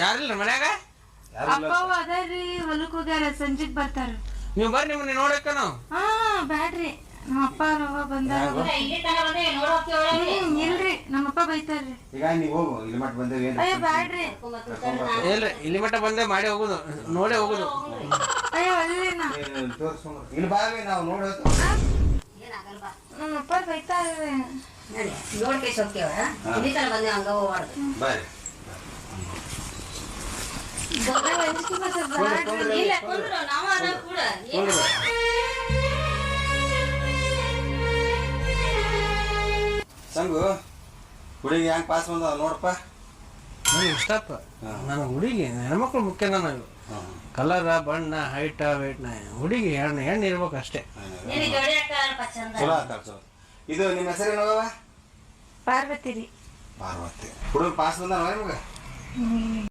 ಯಾರಿಲ್ಲ ಮನ್ಯಾಗ? ಅಪ್ಪವ ಅದಾರ್ರಿ ಹೊಲಕ್ ಹೋಗ್ಯಾರ ಸಂಜಿಗ್ ಬರ್ತಾರ. ನೀವು ಬರ್ರಿ ನಿಮ್ಮನ್ನ ನೋಡಕ್ಕ ನಾವು. ಹಾ ಬ್ಯಾಡ್ರಿ ನಮ್ಮ ಅಪ್ಪ ರವ ಬಂದಾರ. ಇಲ್ರಿ ನಮ್ಮಪ್ಪ ಬೈತಾರ್ರಿ. ಈಗ ನೀವು ಹೋಗು ಇಲ್ಲಿ ಮಟ್ಟ ಬಂದೇವಿ. ಅಯ್ಯೋ ಬ್ಯಾಡ್ರಿ. ಇಲ್ರಿ ಇಲ್ಲಿ ಮಟ್ಟ ಬಂದೆ ಮಾಡಿ ಹೋಗುದು ನೋಡೇ ಹೋಗುದು. ಅಯ್ಯೋ ಅಲ್ರಿ ನಾ ಇಲ್ಲಿ ಬಾವಿ ನಾವು ನೋಡಿ ನಮ್ಮಪ್ಪ ಬೈತಾರ್ರಿ. ನೋಡ್ಕೇಸ್ ಹೋಗ್ತೇವ ಇಲ್ಲಿ ತರ ಬಂದೆ ಹಂಗ ಹೋಗ್ಬಾರ್ದು. ಬಾರಿ ಇಲ್ಲ ಕೊಂಡ್ರು ನಾವ ಅದ ಕೂಡ ಸಂಗು ಹುಡುಗಿ ಹೆಂಗ್ ಪಾಸ್ ಬಂದ ನೋಡಪ್ಪ. ನನಗೆ ಇಷ್ಟಪ್ಪ. ನನ್ನ ಹುಡುಗಿ ಹೆಣ್ಮಕ್ಳು ಮುಖ್ಯ. ನನಗೆ ಕಲರ ಬಣ್ಣ ಹೈಟ ವೇಟ್ನ ಹುಡುಗಿ ಹೆಣ್ಣು ಇರ್ಬೇಕು ಅಷ್ಟೇ. ಚಲೋ ಆತ ಚಲೋ. ಇದು ನಿಮ್ಮ ಹೆಸರೇನು? ಪಾರ್ವತಿ ರೀ. ಪಾರ್ವತಿ. ಹುಡುಗ ಪಾಸ್ ಬಂದ ನಿಮಗೆ?